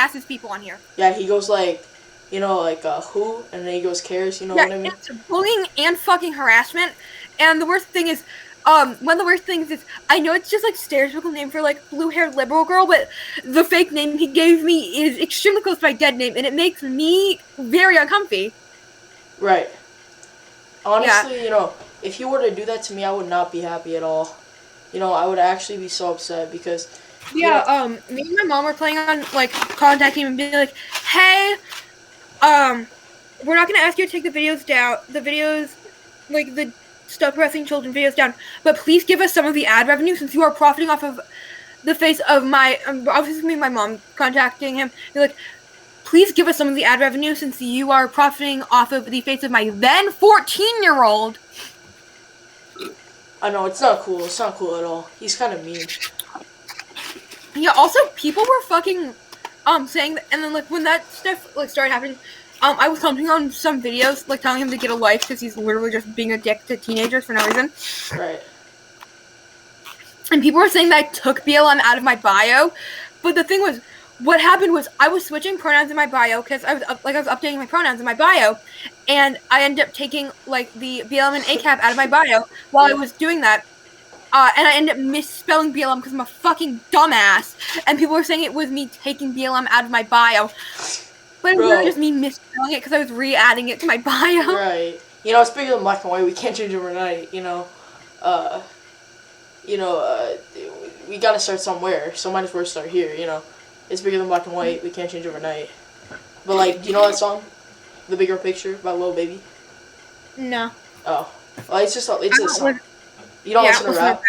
harasses people on here. Yeah, he goes like, who, and then he goes cares. You know Yeah, what I mean? it's bullying and fucking harassment. And the worst thing is, one of the worst things is, I know it's just like stereotypical name for like blue-haired liberal girl, but the fake name he gave me is extremely close to my dead name, and it makes me very uncomfy. Right. Honestly, Yeah. if he were to do that to me, I would not be happy at all. I would actually be so upset because, Me and my mom were planning on like contacting him and being like, "Hey, we're not gonna ask you to take the videos down, like the stop harassing children videos down, but please give us some of the ad revenue since you are profiting off of the face of my." Obviously, me and my mom contacting him. They're like, "Please give us some of the ad revenue since you are profiting off of the face of my then 14-year-old." I know, it's not cool. It's not cool at all. He's kind of mean. Yeah, also, people were fucking, saying that, and then, like, when that stuff, like, started happening, I was commenting on some videos, like, telling him to get a life, because he's literally just being a dick to teenagers for no reason. Right. And people were saying that I took BLM out of my bio, but the thing was, what happened was, I was switching pronouns in my bio, because I was updating my pronouns in my bio, and I ended up taking, like, the BLM and ACAB out of my bio while I was doing that. And I ended up misspelling BLM because I'm a fucking dumbass. And people were saying it was me taking BLM out of my bio. But it was really just me misspelling it because I was re-adding it to my bio. Right. It's bigger than black and white. We can't change overnight, we gotta start somewhere. So might as well start here, It's bigger than black and white. We can't change overnight. But, like, do you know that song? The Bigger Picture by Lil Baby? No. Oh. Well, it's a song. You don't listen to rap?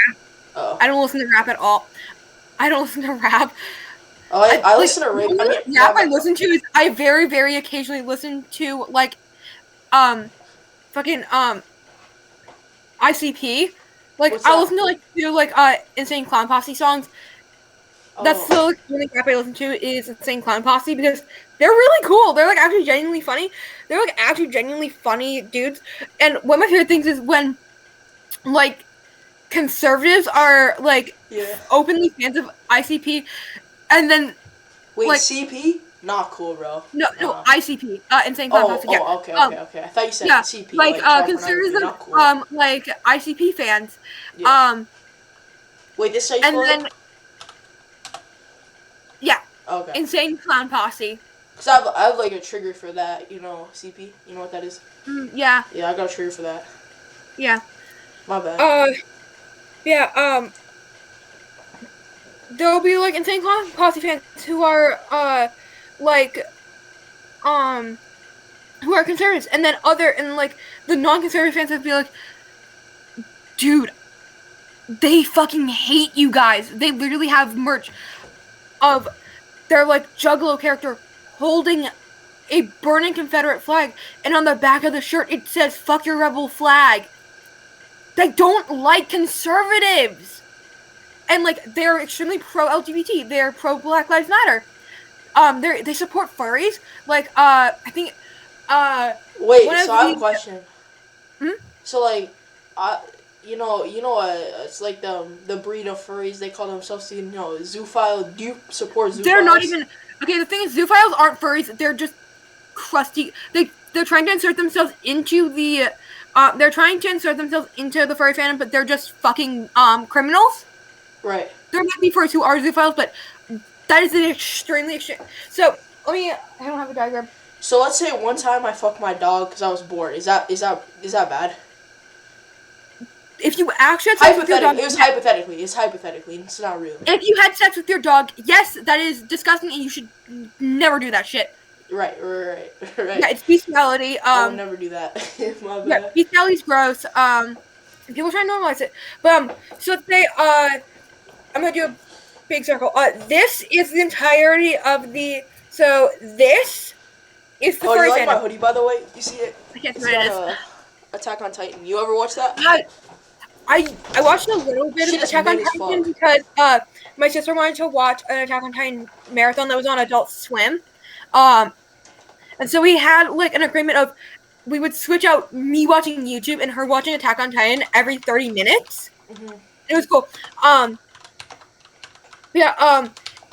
Oh. I don't listen to rap at all. I don't listen to rap. Oh, I listen to rap. Rap I listen to is I very, very occasionally listen to like, fucking ICP. Like I listen to Insane Clown Posse songs. Oh. That's the only rap I listen to is Insane Clown Posse because they're really cool. They're like actually genuinely funny. They're like actually genuinely funny dudes. And one of my favorite things is when like conservatives are like openly fans of ICP, and then wait, like, CP? Not cool, bro. No, ICP, Insane Clown Posse. Yeah. Okay. I thought you said CP. Like conservatives, cool. Like ICP fans. Yeah. Wait, this is how you spell it? Yeah. Okay. Insane Clown Posse. Cause I have like a trigger for that, CP. You know what that is? Yeah. Yeah, I got a trigger for that. Yeah. My bad. Yeah, there'll be, like, Insane Clown Posse fans who are, who are conservatives, and then the non-conservative fans would be like, dude, they fucking hate you guys. They literally have merch of their, like, Juggalo character holding a burning Confederate flag, and on the back of the shirt it says, "Fuck your rebel flag." They don't like conservatives. And, like, they're extremely pro-LGBT. They're pro-Black Lives Matter. They support furries. Like, I think, wait, so I have a question. So, like, it's like the breed of furries, they call themselves, zoophile. Do you support zoophiles? They're not even, okay, the thing is, zoophiles aren't furries. They're just crusty. They're trying to insert themselves into the, furry fandom, but they're just fucking, criminals. Right. There might be furries who are zoophiles, but that is an extremely So, I don't have a diagram. So let's say one time I fucked my dog because I was bored. Is that bad? If you actually had sex with your dog... It was hypothetically. It's hypothetically. It's not real. If you had sex with your dog, yes, that is disgusting, and you should never do that shit. Right. Yeah, it's bestiality. I would never do that. My bad. Yeah, bestiality's gross. People try to normalize it. But, so let's say, I'm gonna do a big circle. This is the entirety of the... So, this is the furry you like fandom. My hoodie, by the way? You see it? I can't see what it is. Attack on Titan. You ever watch that? I watched a little bit of Attack on Titan because my sister wanted to watch an Attack on Titan marathon that was on Adult Swim. And so we had like an agreement of we would switch out me watching YouTube and her watching Attack on Titan every 30 minutes. Mm-hmm. It was cool.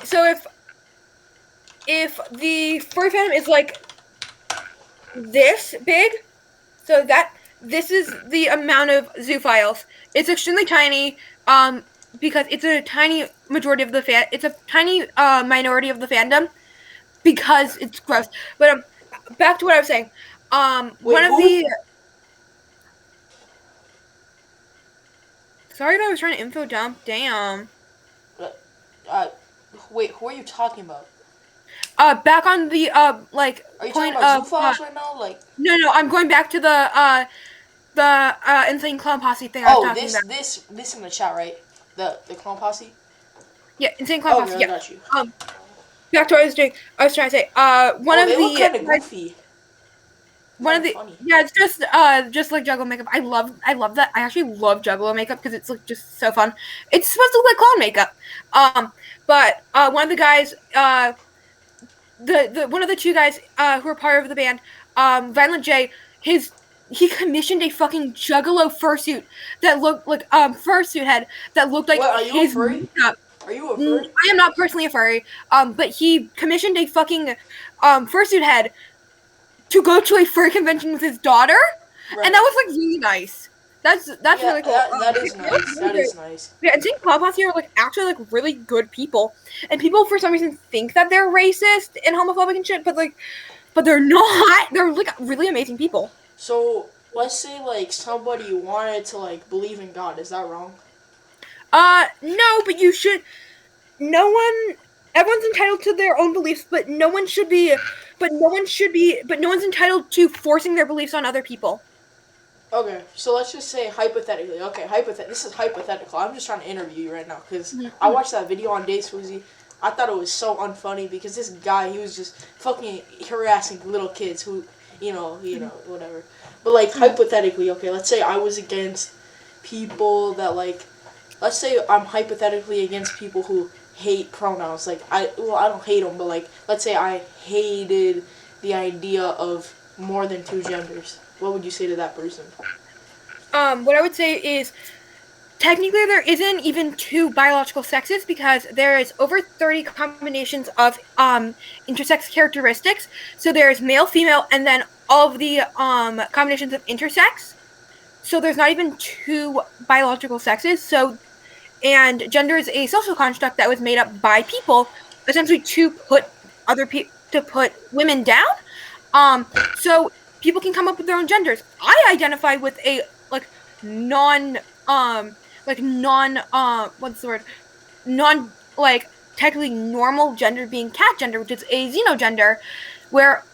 So if the furry fandom is like this big, so that this is the amount of zoophiles. It's extremely tiny, because it's a tiny majority of the fan. It's a tiny minority of the fandom because it's gross. But back to what I was saying. Wait, One of who? the sorry that I was trying to info dump. Damn. Uh, uh, wait, who are you talking about? Back on the like Are you talking point about of zoophiles right now? Like, no, I'm going back to the insane clown posse thing I was oh, talking about. this in the chat, right? The clown posse. Yeah, insane clown Okay, posse. I Yeah. got you. Um, back to what I was doing. I was trying to say. One Oh, of they look the kind of goofy. one Kind of of the funny. yeah, it's just like Juggalo makeup. I love that. I actually love Juggalo makeup because it's like just so fun. It's supposed to look like clown makeup. But one of the guys the one of the two guys who are part of the band, Violent J, his he commissioned a fucking Juggalo fursuit that looked like fursuit head that looked like What? Are you a his furry? makeup. Are you a furry? I am not personally a furry, but he commissioned a fucking fursuit head to go to a furry convention with his daughter, and that Right. was like really nice. That's Yeah, really cool. that is It was nice. really That great. is nice. Yeah, and seeing Cloud Posse are like actually like really good people, and people for some reason think that they're racist and homophobic and shit, but they're not. They're like really amazing people. So let's say like somebody wanted to like believe in God. Is that wrong? No, but you should. No one. Everyone's entitled to their own beliefs, but no one should be. But no one should be. But no one's entitled to forcing their beliefs on other people. Okay, so let's just say hypothetically. Okay, this is hypothetical. I'm just trying to interview you right now because I Mm-hmm. watched that video on dazedwoozy. I thought it was so unfunny because this guy he was just fucking harassing little kids who, whatever. But like hypothetically, okay, let's say I was against people that like, let's say I'm hypothetically against people who hate pronouns. Like I don't hate them, but like let's say I hated the idea of more than two genders. What would you say to that person? What I would say is technically there isn't even two biological sexes because there is over 30 combinations of intersex characteristics. So there's male, female, and then all of the combinations of intersex. So there's not even two biological sexes. So and gender is a social construct that was made up by people essentially to put to put women down. So people can come up with their own genders. I identify with a like non non what's the word, non like technically normal gender being cat gender, which is a xenogender, where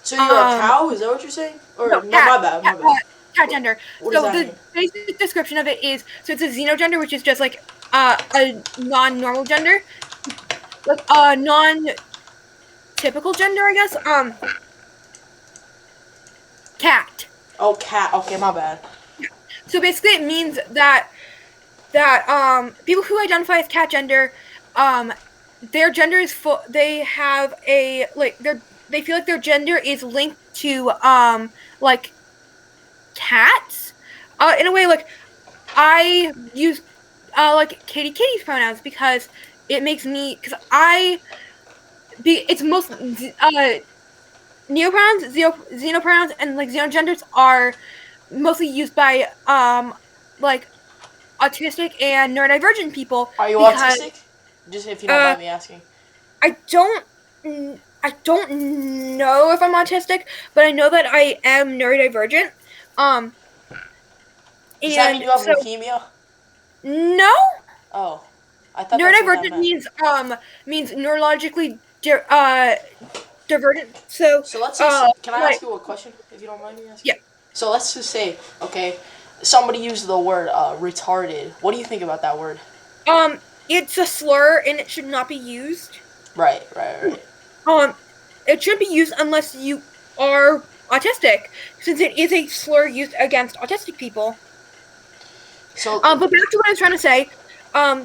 So you're a cow? Is that what you're saying? Or no no, cat my bad, my bad. cat What, gender. what does So that the mean? basic description of it is so it's a xenogender, which is just like a non-normal gender, like a non-typical gender, I guess. Cat. Oh, cat. Okay, my bad. So basically, it means that people who identify as cat gender, their gender is full. They have a like they feel like their gender is linked to like cats. In a way, like I use like kitty's pronouns because it makes me because it's most neopronouns, xenopronouns, and like xenogenders are mostly used by like autistic and neurodivergent people Are you because autistic? Just if you don't uh mind me asking. I don't I don't know if I'm autistic, but I know that I am neurodivergent. Um Does that mean and you have so leukemia? no, Oh, I thought that's what that neurodivergent meant. means neurologically divergent. So So let's say, can I like ask you a question if you don't mind me asking? yeah. So let's just say, okay, somebody used the word retarded. What do you think about that word? It's a slur and it should not be used. Right, right, right. Um, it shouldn't be used unless you are autistic, since it is a slur used against autistic people. So, But back to what I was trying to say.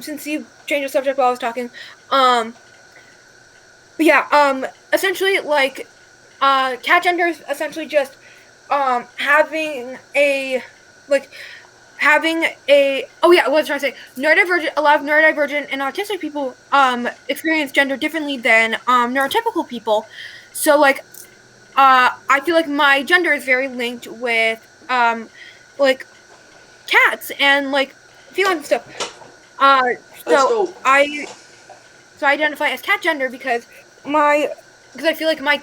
Since you changed the subject while I was talking. But yeah. Essentially, like, cat gender is essentially just having a like having a what was I trying to say? Neurodivergent, a lot of neurodivergent and autistic people experience gender differently than neurotypical people. So like I feel like my gender is very linked with like cats and like felines and stuff. Uh, That's so dope. I identify as cat gender my because I feel like my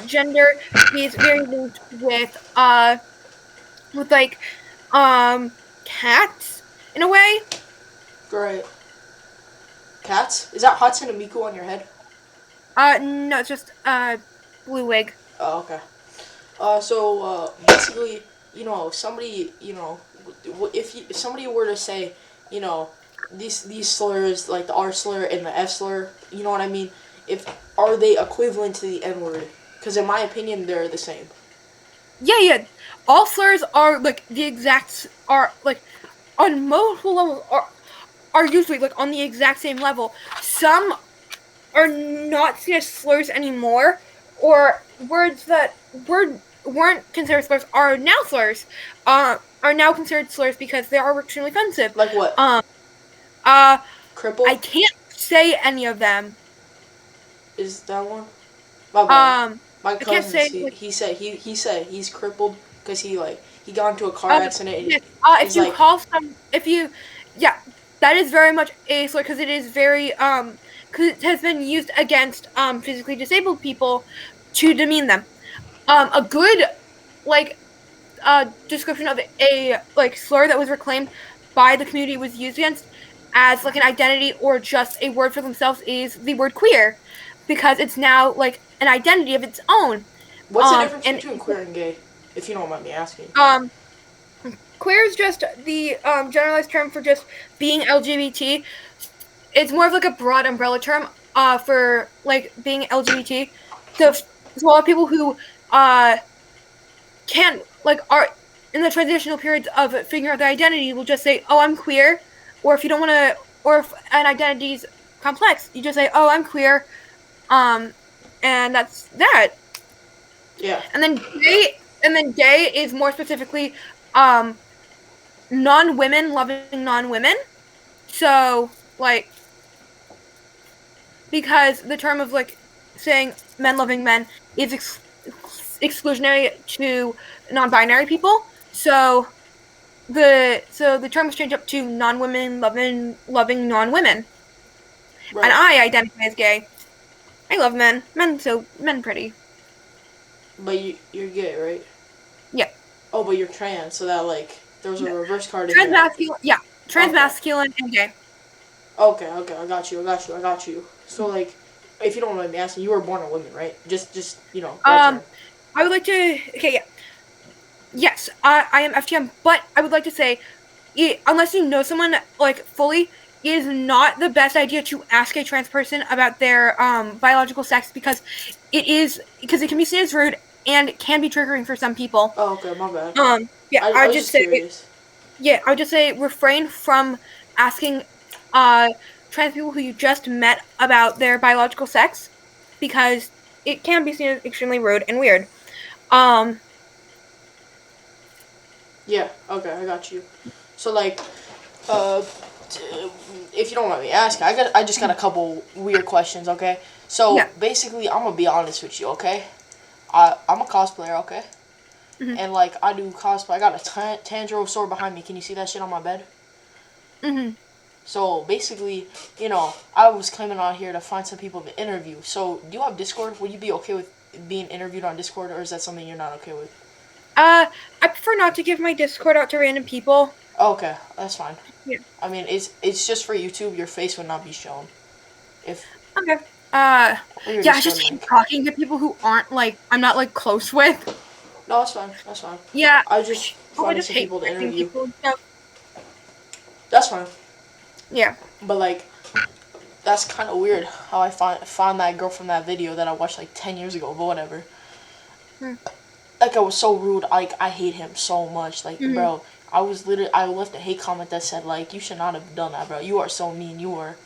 gender is very linked with like cats in a way. Great. Cats? Is that Hudson and Miku on your head? No, it's just blue wig. Oh, okay. Basically, somebody, if somebody were to say, you know, these slurs like the R slur and the F slur, you know what I mean? If are they equivalent to the N word? Because in my opinion, they're the same. Yeah. All slurs are like the exact are like on multiple levels are usually like on the exact same level. Some are not seen as slurs anymore, or words that weren't considered slurs are now slurs. Are now considered slurs because they are extremely offensive. Like what? Um, uh, I Cripple? can't say any of them. Is that one? My bad. Um, My I can't cousin, say like he said he's crippled because he got into a car accident and yes. If he's you like, call some, if you, yeah, that is very much a slur because it is very because it has been used against physically disabled people to demean them. A good like description of a like slur that was reclaimed by the community was used against as like an identity or just a word for themselves is the word queer because it's now like an identity of its own. what's the difference And between queer and gay? If you don't mind me asking. um queer is just the generalized term for just being LGBT. It's more of like a broad umbrella term for like being LGBT. So a lot of people who uh can't like are in the transitional periods of figuring out their identity will just say, "Oh, I'm queer," or if you don't want to, or if an identity is complex, you just say, "Oh, I'm queer," um, and that's that. Yeah. And then gay is more specifically um non-women loving non-women. So like because the term of like saying men loving men is exclusionary to non-binary people. So the term was changed up to non-women loving non-women. And Right. I identify as gay. I love men. Men pretty. But you're gay, right? Yeah. Oh, but you're trans, so that like there was a reverse card in there. Transmasculine. Yeah. Okay. Transmasculine and gay. Okay. I got you. So like, if you don't mind me asking, you were born a woman, right? Just right Um, there. I would like to. Okay, yeah. Yes, I am FTM, but I would like to say, unless you know someone like fully, it is not the best idea to ask a trans person about their biological sex because it can be seen as rude and it can be triggering for some people. Oh, okay, my bad. Yeah, I was just curious. I would just say refrain from asking trans people who you just met about their biological sex because it can be seen as extremely rude and weird. Um, Yeah. Okay, I got you. So like, uh, if you don't mind me asking, I just got a couple weird questions. Okay. So yeah. basically, I'm gonna be honest with you. Okay. I'm a cosplayer. Okay. Hmm. And like I do cosplay. I got a Tanjiro sword behind me. Can you see that shit on my bed? Hmm. So basically, I was coming on here to find some people to interview. So do you have Discord? Would you be okay with being interviewed on Discord, or is that something you're not okay with? I prefer not to give my Discord out to random people. Oh, okay, that's fine. Yeah. I mean, it's just for YouTube. Your face would not be shown. If Okay. or your Yeah, I Discord just hate link. talking to people who aren't like I'm not like close with. No, that's fine. That's fine. Yeah. I was just I finding just some hate people to texting interview. people and stuff. That's fine. Yeah. But like, that's kind of weird how I found that girl from that video that I watched like 10 years ago. But whatever. Hmm. Like I was so rude. Like I hate him so much. Like Hmm. bro, I left a hate comment that said like you should not have done that, bro. You are so mean. You are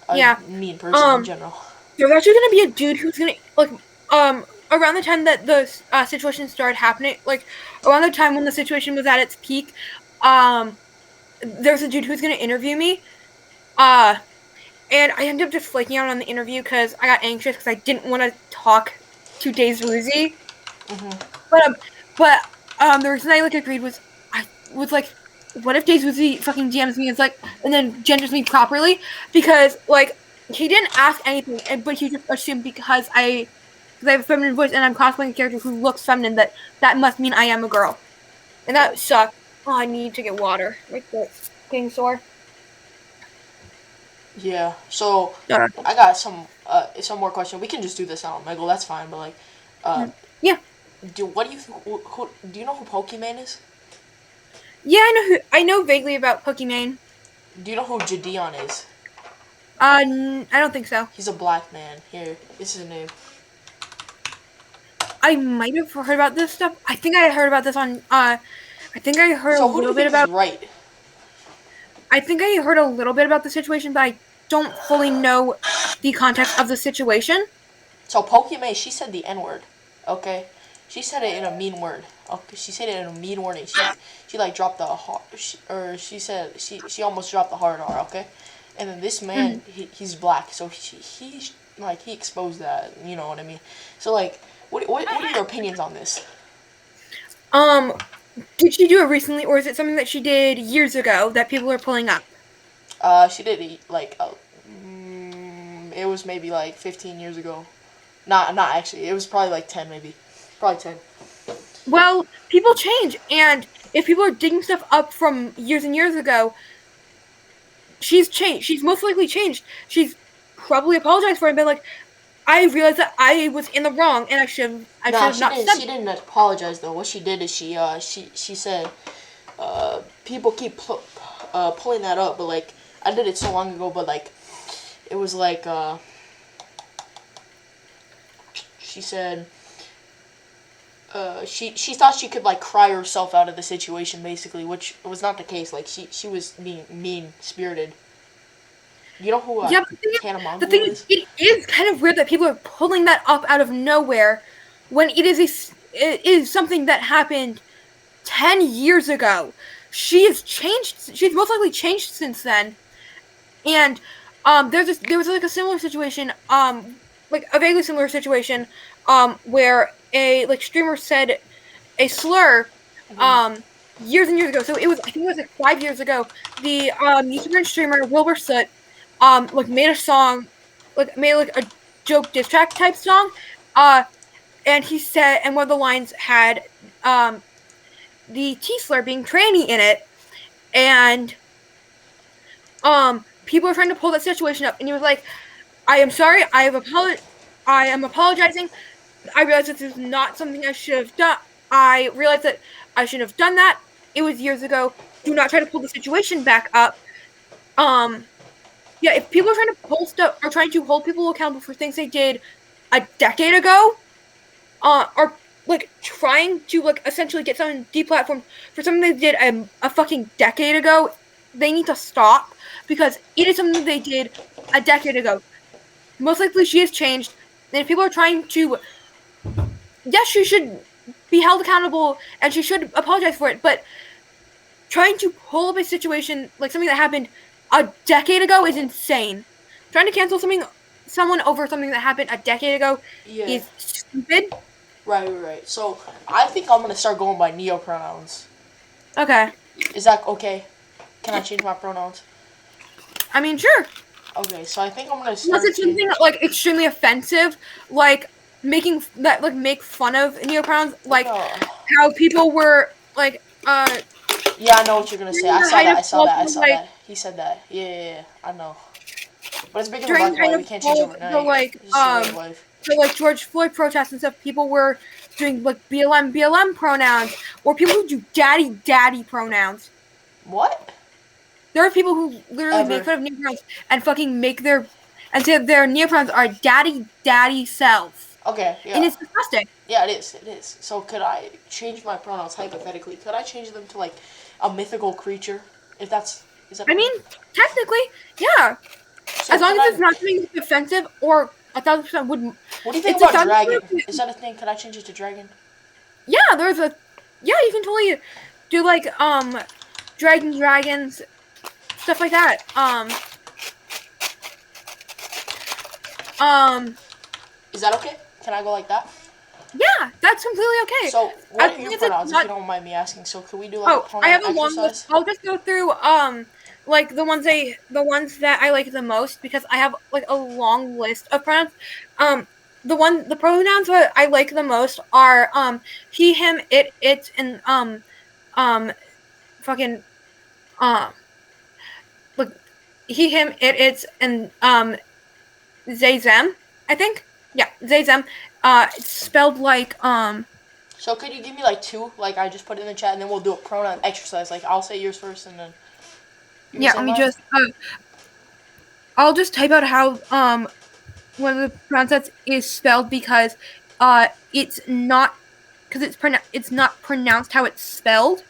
a Yeah. mean person in Um. general. There's actually gonna be a dude who's gonna like around the time that the situation started happening, like around the time when the situation was at its peak, um, there's a dude who's gonna interview me. Uh, and I ended up just flaking out on the interview because I got anxious because I didn't want to talk to dazedwoozy. Mm-hmm. But the reason I like agreed was I was like, what if dazedwoozy fucking DMs me and then genders me properly because like he didn't ask anything but he just assumed because I have a feminine voice and I'm cosplaying a character who looks feminine that must mean I am a girl and Okay. that sucked. Oh, I need to get water. My throat's getting sore. Yeah. So Uh, I got some more questions. We can just do this on Omegle. That's fine. But like, uh, yeah, what do you who do you know who Pokimane is? yeah. I know vaguely about Pokimane. Do you know who Jadeon is? I don't think so. He's a black man. Here, this is his name. I might have heard about this stuff. I think I heard about this on. I think I heard a So who do you little bit think is about. right? I think I heard a little bit about the situation, but I don't fully know the context of the situation. So Pokimane, she said the N word. Okay, she said it in a mean word. Okay, she said it in a mean wording. She like dropped the hard, or she said she almost dropped the hard R. Okay, and then this man, Mhm. he's black, so he like he exposed that. You know what I mean? So like, what are your opinions on this? Um, did she do it recently, or is it something that she did years ago that people are pulling up? She did it like it was maybe like 15 years ago. Not actually. It was probably like 10 maybe. Probably 10. Well, people change, and if people are digging stuff up from years and years ago, she's changed. She's most likely changed. She's probably apologized for it and been like, I realized that I was in the wrong and I should Nah, have not said she didn't apologize though. What she did is she said people keep pulling that up, but like I did it so long ago, but like it was like she said she thought she could like cry herself out of the situation basically, which was not the case. Like she was being mean spirited. You know who yeah, but Tana the thing Mongeau is, is? it is kind of weird that people are pulling that up out of nowhere when it is something that happened 10 years ago. She has changed. She's most likely changed since then. And there was like a similar situation, like a vaguely similar situation, where a like streamer said a slur, Mm-hmm. um, years and years ago. So it was I think it was like 5 years ago. The YouTuber and streamer Wilbur Soot, like made a song, like made like a joke diss track type song, uh, and he said, and one of the lines had the T slur being tranny in it, and people were trying to pull that situation up, and he was like, I am sorry. I am apologizing. I realize that this is not something I should have done. I realize that I should have done that. It was years ago. Do not try to pull the situation back up. Um, yeah, if people are trying to pull stuff or trying to hold people accountable for things they did a decade ago, or like trying to like essentially get someone deplatformed for something they did a fucking decade ago, they need to stop because it is something they did a decade ago. Most likely she has changed. And if people are trying to, yes, she should be held accountable and she should apologize for it. But trying to pull up a situation like something that happened a decade ago is insane. Trying to cancel someone over something that happened a decade ago Yeah. is stupid. Right. So I think I'm gonna start going by neo pronouns. Okay. Is that okay? Can I change my pronouns? I mean, sure. Okay, so I think I'm gonna Unless start it's to. something like extremely offensive, like making that like make fun of neopronouns, like No. how people were like Yeah, I know what you're gonna say. during the height of I saw like that. He said that. Yeah. I know. But it's bigger than during black the and height white. of We can't change all the overnight. It's just a way of life. George Floyd protests and stuff, people were doing like BLM pronouns, or people who do daddy pronouns. What? There are people who literally make Ever? fun of neopronouns and fucking make their and say their neopronouns are daddy self, Okay, and yeah. it's disgusting. Yeah, it is. It is. So could I change my pronouns hypothetically? Could I change them to like a mythical creature? If that's is that I okay? mean, technically, yeah. So As long could as I? it's not something offensive or 1,000% would. What do you think It's a about thousand. dragon? Is that a thing? Could I change it to dragon? Yeah, there's a. Yeah, you can totally do like dragons, stuff like that. Um, Is that okay? Can I go like that? yeah, that's completely okay. So, what As are long your as it's pronouns, if you not. don't mind me asking? So, can we do like a Oh, I pronoun have a long list. exercise? I'll just go through like the ones that I like the most because I have like a long list of pronouns. Um, the pronouns that I like the most are he, him, it, and um fucking um like he, him, it's, and they, them. I think, yeah, they, them. It's spelled like So, could you give me like two? Like, I just put it in the chat, and then we'll do a pronoun exercise. Like, I'll say yours first, and then you can yeah. say Let me mine. just I'll just type out how one of the pronouns is spelled because it's not because it's not pronounced how it's spelled.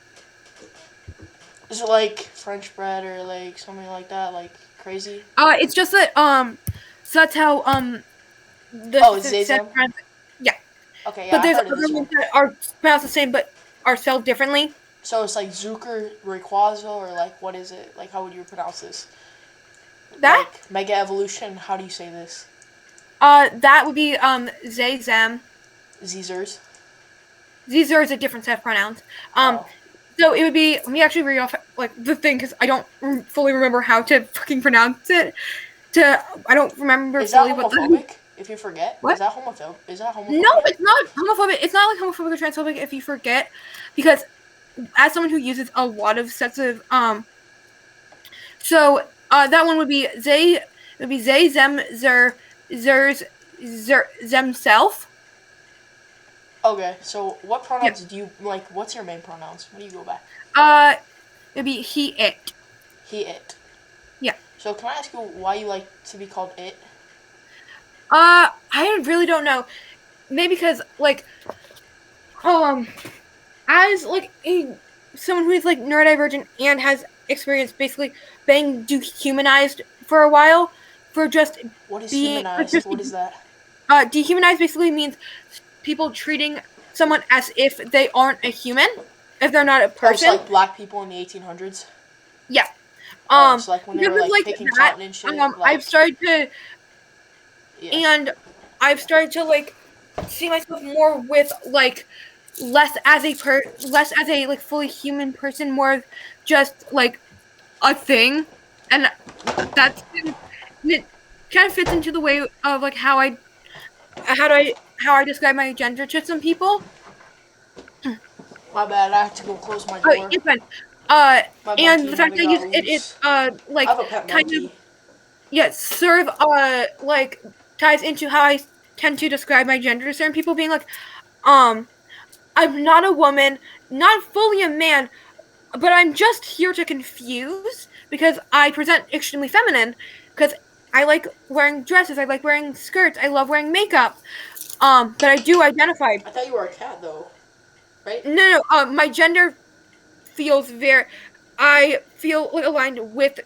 Is it like French bread or like something like that? Like, crazy? It's just that so that's how the Oh, it's said Zazem? pronounce. Yeah, Okay, yeah, but I've there's heard of other this one. ones that are pronounced the same but are spelled differently. So, it's like Zucker Rayquazo, or like, what is it? Like, how would you pronounce this? That Like, Mega Evolution, how do you say this? that would be they, them. Zers. These are a different set of pronouns. Um, Oh. so it would be, let me actually read off like the thing because I don't fully remember how to fucking pronounce it. I don't remember Is that fully what the homophobic? If you forget, what. Is that No, homophobia? it's not homophobic. It's not like homophobic or transphobic if you forget, because as someone who uses a lot of sets of so that one would be they, it would be they, them, zer, zers, themself. Okay, so what Yeah. pronouns do you like? What's your main pronouns? What do you go by? Uh, it'd be he, it. He, it. Yeah. So can I ask you why you like to be called it? I really don't know. Maybe because like um as like someone who is like neurodivergent and has experienced basically being dehumanized for a while for just What is being humanized? What is that? dehumanized basically means people treating someone as if they aren't a human, if they're not a Oh, it's person. like black people in the 1800s. Yeah. Oh, so like when they Because were of like like picking that, cotton and shit. I've Like, started to yeah. and I've started to like see myself more with like less as a like fully human person, more of just like a thing, and that's it kind of fits into the way of like how I describe my gender to some people. My bad. I have to go close my Oh, door. it's fine. Uh, My and monkey the fact having that I use got it, it loose. I like have a pet kind of monkey. yeah serve like ties into how I tend to describe my gender to certain people, being like um I'm not a woman, not fully a man, but I'm just here to confuse because I present extremely feminine because I like wearing dresses, I like wearing skirts, I love wearing makeup. But I do identify. I thought you were a cat though, right? No, no, my gender feels very. I feel like aligned with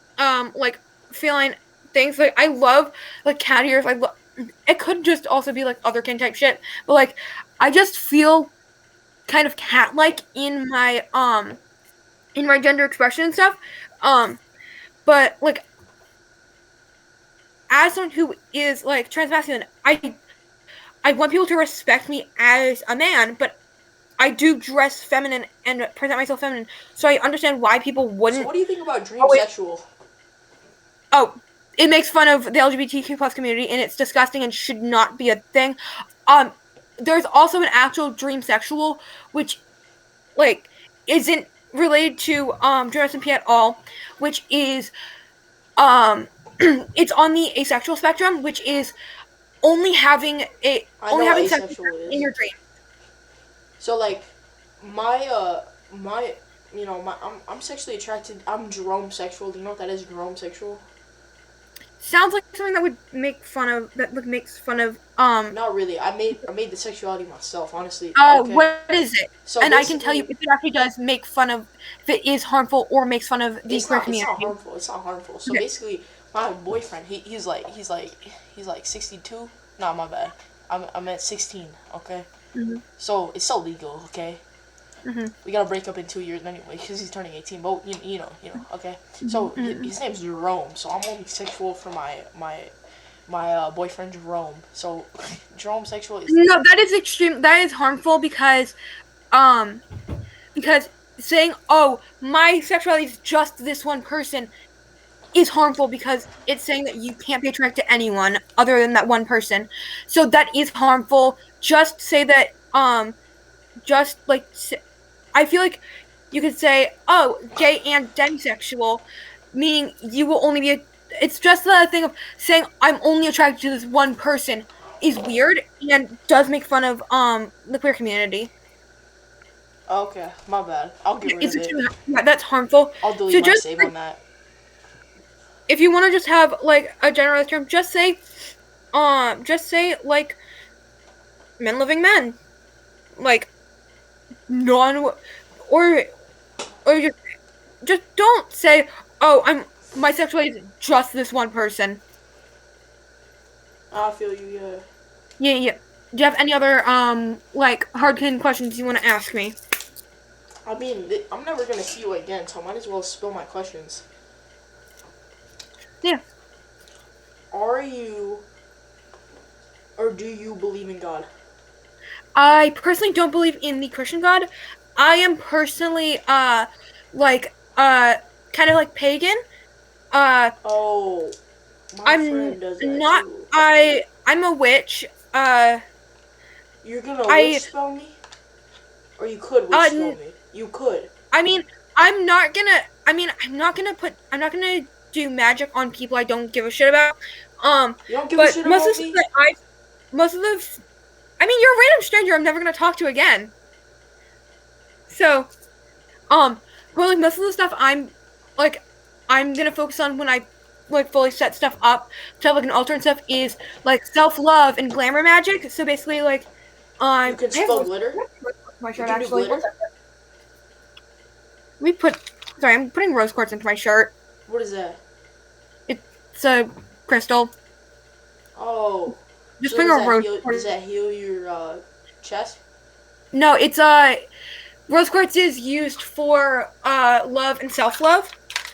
like feeling things like I love like cat ears. It could just also be like other kin type shit, but like I just feel kind of cat like in my gender expression and stuff. Um, but like as someone who is like transmasculine, I want people to respect me as a man, but I do dress feminine and present myself feminine, so I understand why people So wouldn't what do you think about always. dreamsexual? Oh, it makes fun of the LGBTQ plus community, and it's disgusting and should not be a thing. Um, there's also an actual dream sexual, which like isn't related to Jonas and P at all, which is um it's on the asexual spectrum, which is I only know what having sex asexual in is. your dream. So like my my my I'm sexually attracted. I'm dromosexual. Do you know what that is? Dromosexual. Sounds like something that would make fun of that like makes fun of Not really. I made the sexuality myself. Honestly. oh, Okay. what is it? So And I can tell you basically, if it actually does make fun of if it is harmful or makes fun of the it's queer not. It's not community. harmful. It's not harmful. So Okay. basically, my boyfriend, he's like 62. Nah, my bad. I'm at 16. Okay. Mhm. So it's illegal. Okay. Mm-hmm. We gotta break up in 2 years anyway because he's turning 18. But you know. Okay. So Mm-hmm. his name's Jerome. So I'm only sexual for my boyfriend Jerome. So Jerome sexual is No, that is extreme. That is harmful um, because saying, "Oh, my sexuality is just this one person," is harmful because it's saying that you can't be attracted to anyone other than that one person. So that is harmful. Just say that. Just like I feel like you could say, "Oh, gay and demisexual," meaning you will only be. It's just the thing of saying I'm only attracted to this one person is weird and does make fun of the queer community. okay. My bad. I'll get rid It's of it. extremely yeah, that's harmful. I'll delete So my just save on that. if you want to just have like a generalized term, just say like men living men, like non or just don't say, "Oh, I'm my sexuality is just this one person." I feel you. Yeah. Yeah, yeah. Do you have any other like hard hitting questions you want to ask me? I mean, I'm never gonna see you again, so I might as well spill my questions. Yeah. Are you or do you believe in God? I personally don't believe in the Christian God. I am personally like kind of like pagan. Uh Oh, my I'm friend does that not too. I'm a witch. Uh You're gonna witch I spell me? Or you could witch spell uh me. You could. I mean, I'm not gonna do magic on people I don't give a shit about. You don't give a But shit about me? most of the, I mean, you're a random stranger I'm never gonna talk to again. So, um, but like most of the stuff like, I'm gonna focus on when I like fully set stuff up to have like an altar and stuff is like self love and glamour magic. So basically, like, You can I have spell glitter? my You shirt can do actually. glitter? We put, sorry, I'm putting rose quartz into my shirt. What is that? It's a crystal. Oh. Just So putting does a that rose heal quartz. your chest? No, it's rose quartz is used for love and self love.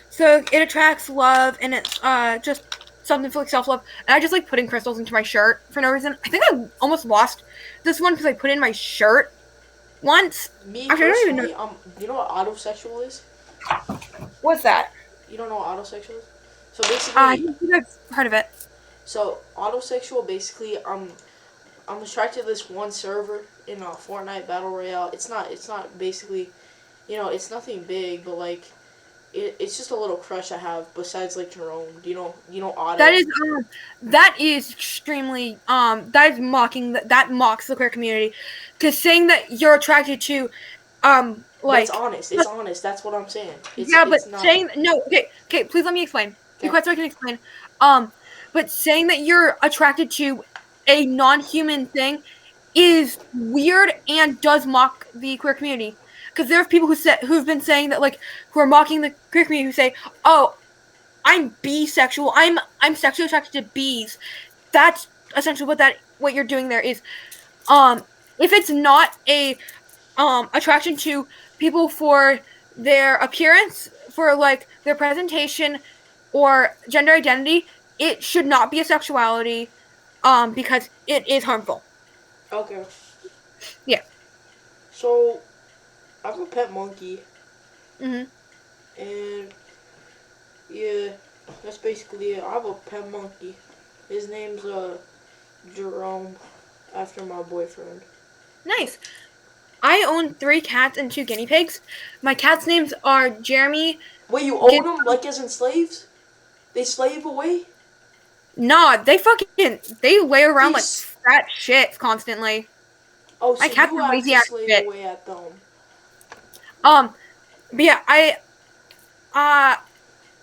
So it attracts love and it's just something for like self love. And I just like putting crystals into my shirt for no reason. I think I almost lost this one because I put it in my shirt once. Me Actually, I don't even know personally, you know what autosexual is? what's that. You don't know what autosexual is? So I basically, don't think I've heard of it. so autosexual basically I'm attracted to this one server in a Fortnite battle royale. It's not basically, it's nothing big, but like it's just a little crush I have besides like Jerome. You know That Otto. is that is extremely that is mocking that mocks the queer community because saying that you're attracted to But it's like honest. It's honest. That's what I'm saying. It's yeah, but it's not saying no, okay, please let me explain. Be okay. quiet so I can explain. Um, but saying that you're attracted to a non-human thing is weird and does mock the queer community. Because there are people who've been saying that like who are mocking the queer community who say, "Oh, I'm bisexual. I'm sexually attracted to bees." That's essentially what you're doing there is if it's not a attraction to people for their appearance, for like their presentation or gender identity, it should not be a sexuality because it is harmful. Okay. Yeah. So I have a pet monkey, Mhm. and yeah, that's basically it. I have a pet monkey. His name's Jerome, after my boyfriend. Nice. I own 3 cats and 2 guinea pigs. My cats' names are Jeremy. Wait, you Giz- own them like as in slaves? They slave away? nah, they lay around like These. fat shit constantly. Oh, My so cats you are have lazy to ass slave shit. away at them. Um, but yeah, uh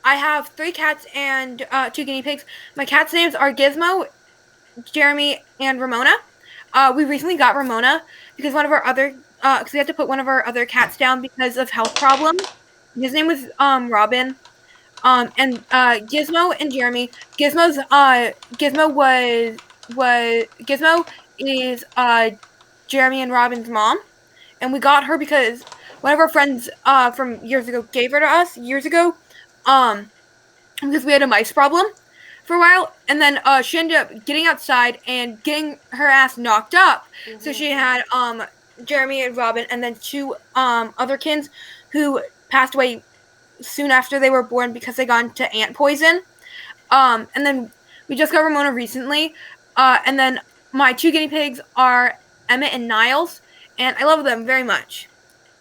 I have 3 cats and 2 guinea pigs. My cats' names are Gizmo, Jeremy, and Ramona. We recently got Ramona because one of our other because we had to put one of our other cats down because of health problems. His name was Robin. And Gizmo and Jeremy. Gizmo is Jeremy and Robin's mom, and we got her because one of our friends from years ago gave her to us years ago, um, because we had a mice problem for a while, and then she ended up getting outside and getting her ass knocked up. So she had Jeremy and Robin, and then two other kids who passed away soon after they were born because they got into ant poison. And then we just got Ramona recently. And then my two guinea pigs are Emmett and Niles, and I love them very much.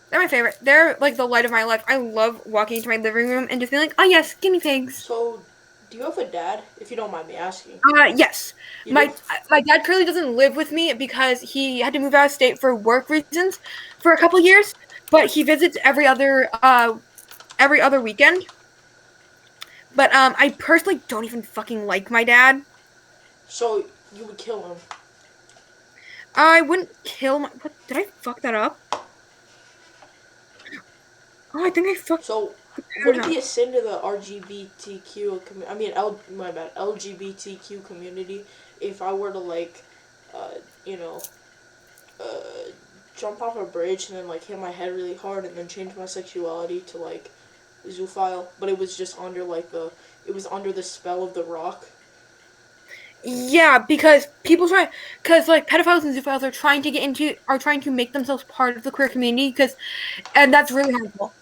They're my favorite. They're like the light of my life. I love walking into my living room and just being like, oh yes, guinea pigs. So, do you have a dad? If you don't mind me asking. Yes. You do? My dad currently doesn't live with me because he had to move out of state for work reasons for a couple years, but he visits every other weekend. But I personally don't even fucking like my dad. So, you would kill him. I wouldn't kill my. What, did I fuck that up? Oh, I think I fucked. So, I would don't it know. be a sin to the LGBTQ my bad, LGBTQ community if I were to like, uh, you know, uh, jump off a bridge and then like hit my head really hard and then change my sexuality to like zoophile, but it was just under like it was under the spell of the rock. Yeah, because because like pedophiles and zoophiles are trying to make themselves part of the queer community and that's really harmful.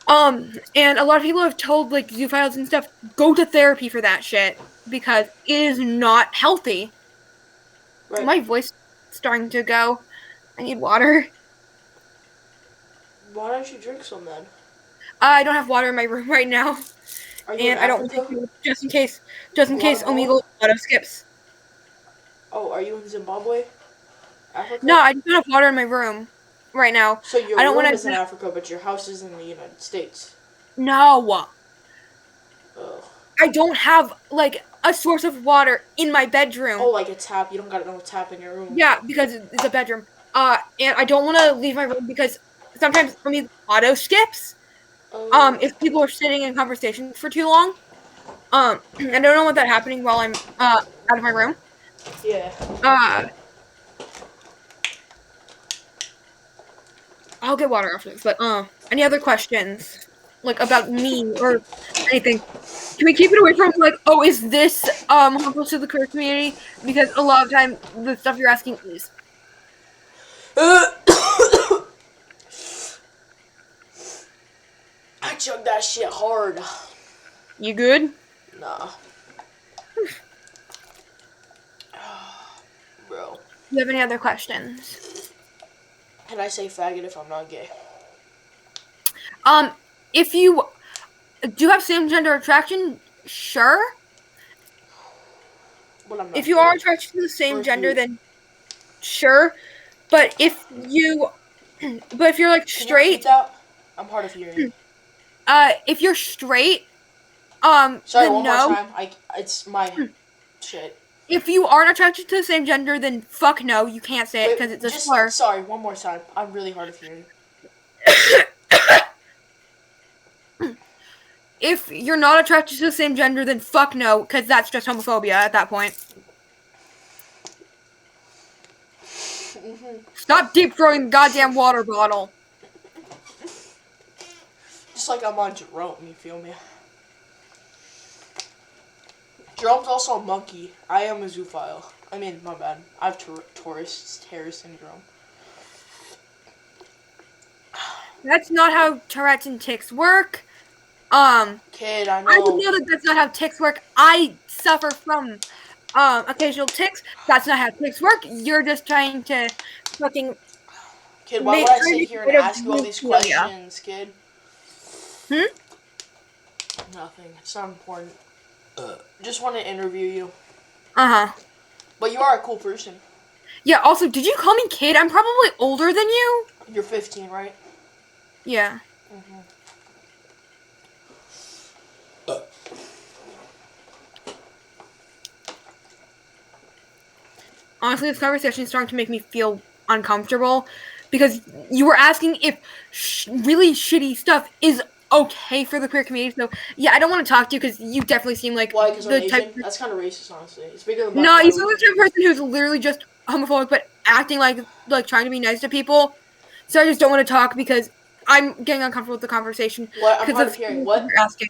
And a lot of people have told like zoophiles and stuff, go to therapy for that shit because it is not healthy. Right. My voice is starting to go. I need water. Why don't you drink some then? I don't have water in my room right now, Are you in and I don't want Africa? to just in case Guatemala? Omegle auto skips. Oh, are you in Zimbabwe? No, Africa? I just don't have water in my room right now. So your I don't want room is in to. Africa, but your house is in the United States. No, Ugh. I don't have like a source of water in my bedroom. Oh, like a tap. You don't got no tap in your room. Yeah, because it's a bedroom. And I don't want to leave my room because sometimes for me auto skips. Oh. If people are sitting in conversations for too long. I don't want that happening while I'm out of my room. Yeah. Uh, I'll get water after this. But any other questions like about me or anything? Can we keep it away from like, oh, is this harmful to the queer community? Because a lot of time the stuff you're asking is. I chugged that shit hard. You good? Nah. Bro. Do you have any other questions? Can I say faggot if I'm not gay? If you do have same gender attraction, sure. But I'm not If you gay. are attracted to the same Or gender, you. then sure. But if you, but if you're like Can you repeat straight, that? I'm hard of hearing. if you're straight, Sorry, then one more no. time. It's my shit. If you aren't attracted to the same gender, then fuck no, you can't say it because it's a Just slur. sorry, one more time. I'm really hard of hearing. If you're not attracted to the same gender, then fuck no, because that's just homophobia at that point. Stop deep throwing the goddamn water bottle. Just like I'm on Jerome, you feel me? Jerome's also a monkey. I am a zoophile. I mean, my bad. I have Tourette syndrome. That's not how Tourette's and tics work. Kid, I I would know. know that that's not how tics work. I suffer from occasional tics. That's not how tics work. You're just trying to fucking Kid, why would I sit to here get and rid of ask you all these hemophilia. questions, kid? Hmm? Nothing. It's not important. Just want to interview you. Uh-huh. But you are a cool person. Yeah, also, did you call me kid? I'm probably older than you. You're 15, right? Yeah. Mm-hmm. Honestly, this conversation is starting to make me feel uncomfortable because you were asking if really shitty stuff is okay for the queer community. So, yeah, I don't want to talk to you because you definitely seem like Why? Because I'm the type Asian? That's kind of racist, honestly. It's bigger than black No, and you white seem like religion. the type of person who's literally just homophobic but acting like trying to be nice to people. So I just don't want to talk because I'm getting uncomfortable with the conversation What? I'm because hard of of hearing. what What? you're asking.